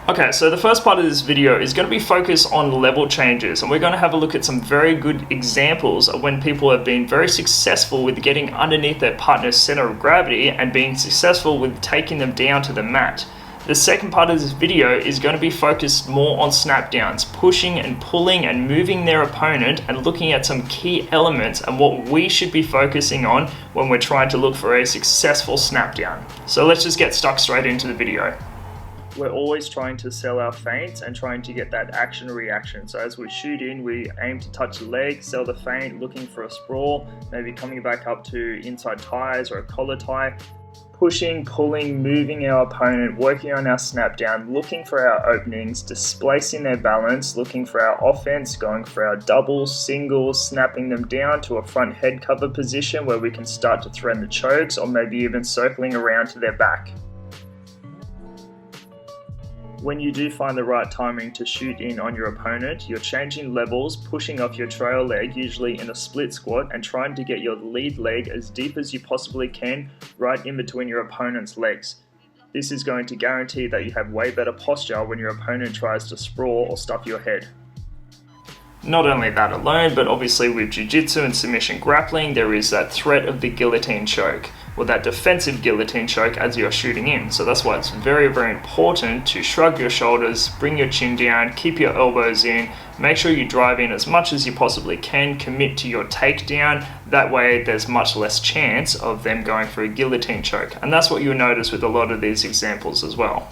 Okay, so the first part of this video is going to be focused on level changes, and we're going to have a look at some very good examples of when people have been very successful with getting underneath their partner's center of gravity and being successful with taking them down to the mat. The second part of this video is going to be focused more on snap downs, pushing and pulling and moving their opponent and looking at some key elements and what we should be focusing on when we're trying to look for a successful snap down. So let's just get stuck straight into the video. We're always trying to sell our feints and trying to get that action reaction. So as we shoot in, we aim to touch the leg, sell the feint, looking for a sprawl, maybe coming back up to inside ties or a collar tie. Pushing, pulling, moving our opponent, working on our snap down, looking for our openings, displacing their balance, looking for our offense, going for our doubles, singles, snapping them down to a front head cover position where we can start to threaten the chokes, or maybe even circling around to their back. When you do find the right timing to shoot in on your opponent, you're changing levels, pushing off your trail leg, usually in a split squat, and trying to get your lead leg as deep as you possibly can, right in between your opponent's legs. This is going to guarantee that you have way better posture when your opponent tries to sprawl or stuff your head. Not only that alone, but obviously with Jiu Jitsu and submission grappling, there is that threat of the guillotine choke, or that defensive guillotine choke as you're shooting in. So that's why it's very, very important to shrug your shoulders, bring your chin down, keep your elbows in, make sure you drive in as much as you possibly can, commit to your takedown. That way there's much less chance of them going for a guillotine choke. And that's what you'll notice with a lot of these examples as well.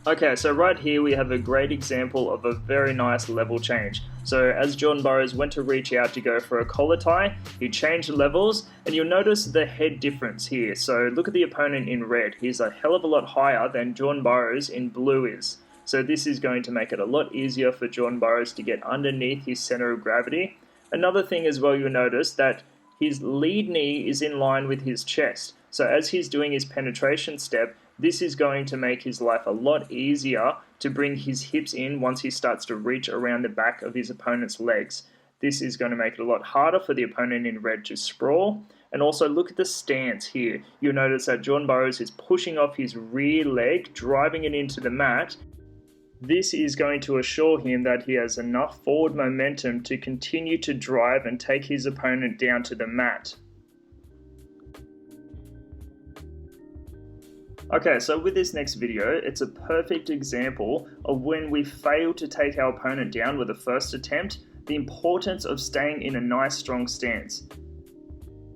Okay, so right here we have a great example of a very nice level change. So as Jordan Burroughs went to reach out to go for a collar tie, he changed levels, and you'll notice the head difference here. So look at the opponent in red. He's a hell of a lot higher than Jordan Burroughs in blue is. So this is going to make it a lot easier for Jordan Burroughs to get underneath his center of gravity. Another thing as well, you'll notice that his lead knee is in line with his chest. So as he's doing his penetration step, this is going to make his life a lot easier to bring his hips in once he starts to reach around the back of his opponent's legs. This is going to make it a lot harder for the opponent in red to sprawl. And also look at the stance here. You'll notice that Jordan Burroughs is pushing off his rear leg, driving it into the mat. This is going to assure him that he has enough forward momentum to continue to drive and take his opponent down to the mat. Okay, so with this next video, it's a perfect example of when we fail to take our opponent down with the first attempt, the importance of staying in a nice strong stance.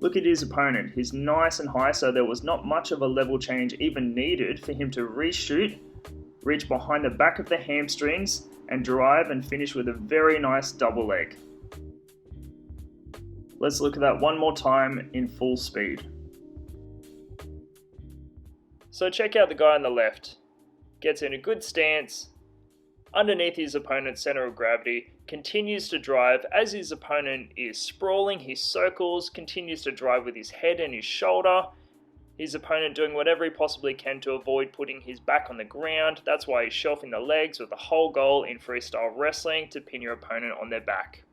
Look at his opponent, he's nice and high, so there was not much of a level change even needed for him to reshoot, reach behind the back of the hamstrings, and drive and finish with a very nice double leg. Let's look at that one more time in full speed. So check out the guy on the left. Gets in a good stance, underneath his opponent's center of gravity, continues to drive. As his opponent is sprawling, he circles, continues to drive with his head and his shoulder. His opponent doing whatever he possibly can to avoid putting his back on the ground. That's why he's shelving the legs, with the whole goal in freestyle wrestling to pin your opponent on their back.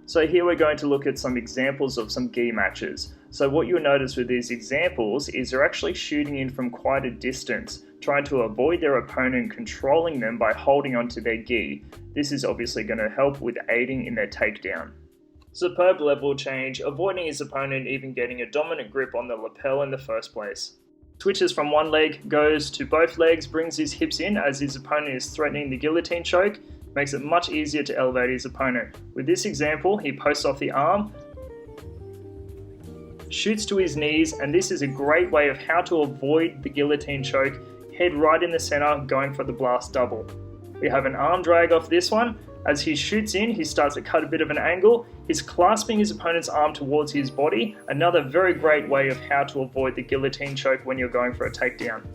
So here we're going to look at some examples of some gi matches. So what you'll notice with these examples is they're actually shooting in from quite a distance, trying to avoid their opponent controlling them by holding onto their gi. This is obviously going to help with aiding in their takedown. Superb level change, avoiding his opponent even getting a dominant grip on the lapel in the first place. Switches from one leg, goes to both legs, brings his hips in as his opponent is threatening the guillotine choke. Makes it much easier to elevate his opponent. With this example, he posts off the arm, shoots to his knees, and this is a great way of how to avoid the guillotine choke. Head right in the center, going for the blast double. We have an arm drag off this one. As he shoots in, he starts to cut a bit of an angle. He's clasping his opponent's arm towards his body. Another very great way of how to avoid the guillotine choke when you're going for a takedown.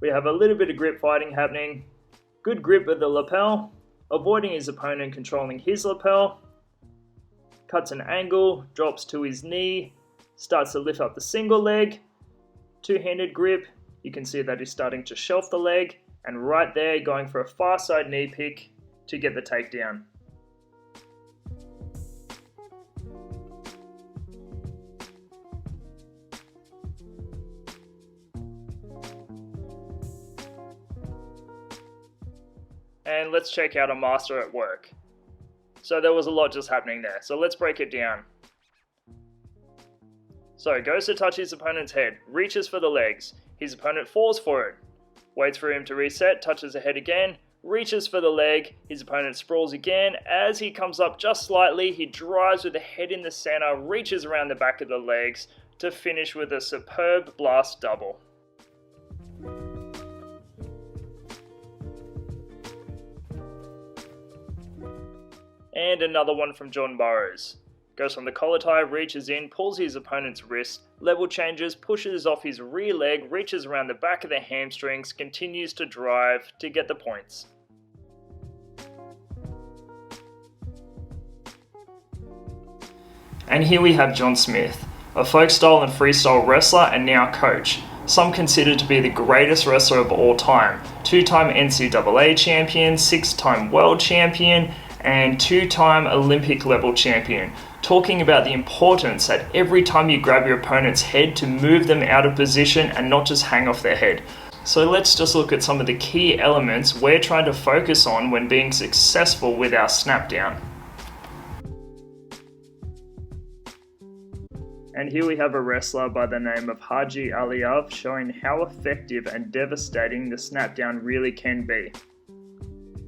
We have a little bit of grip fighting happening. Good grip with the lapel, avoiding his opponent controlling his lapel. Cuts an angle, drops to his knee, starts to lift up the single leg. Two-handed grip, You can see that he's starting to shelf the leg, and right there going for a far side knee pick to get the takedown. And let's check out a master at work. So there was a lot just happening there, so let's break it down. So goes to touch his opponent's head, reaches for the legs, his opponent falls for it, waits for him to reset, touches the head again, reaches for the leg, his opponent sprawls again. As he comes up just slightly, he drives with the head in the center, reaches around the back of the legs to finish with a superb blast double. And another one from John Burroughs. Goes from the collar tie, reaches in, pulls his opponent's wrist, level changes, pushes off his rear leg, reaches around the back of the hamstrings, continues to drive to get the points. And here we have John Smith, a folk style and freestyle wrestler and now coach. Some consider to be the greatest wrestler of all time. 2-time NCAA champion, 6-time world champion, and 2-time Olympic level champion, talking about the importance that every time you grab your opponent's head to move them out of position and not just hang off their head. So let's just look at some of the key elements we're trying to focus on when being successful with our snapdown. And here we have a wrestler by the name of Haji Aliyev showing how effective and devastating the snapdown really can be.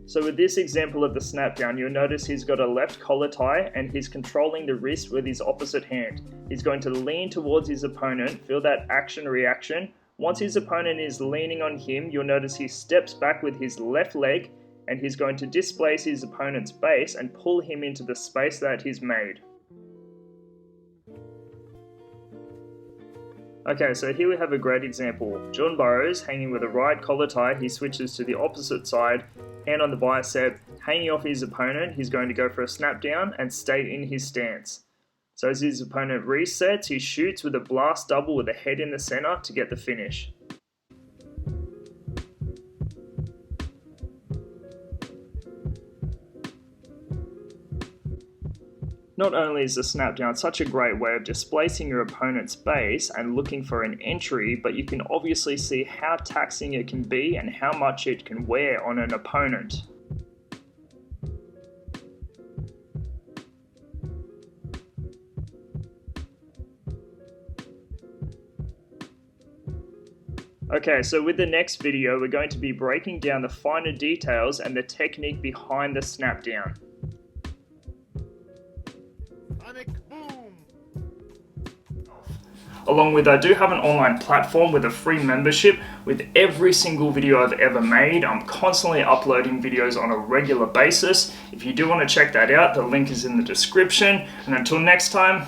So with this example of the snapdown, you'll notice he's got a left collar tie and he's controlling the wrist with his opposite hand. He's going to lean towards his opponent, feel that action-reaction. Once his opponent is leaning on him, you'll notice he steps back with his left leg and he's going to displace his opponent's base and pull him into the space that he's made. Okay, so here we have a great example. John Burroughs hanging with a right collar tie, he switches to the opposite side, hand on the bicep, hanging off his opponent, he's going to go for a snap down and stay in his stance. So as his opponent resets, he shoots with a blast double with the head in the center to get the finish. Not only is the snapdown such a great way of displacing your opponent's base and looking for an entry, but you can obviously see how taxing it can be and how much it can wear on an opponent. Okay, so with the next video, we're going to be breaking down the finer details and the technique behind the snapdown. Along with, I do have an online platform with a free membership with every single video I've ever made. I'm constantly uploading videos on a regular basis. If you do want to check that out, the link is in the description. And until next time,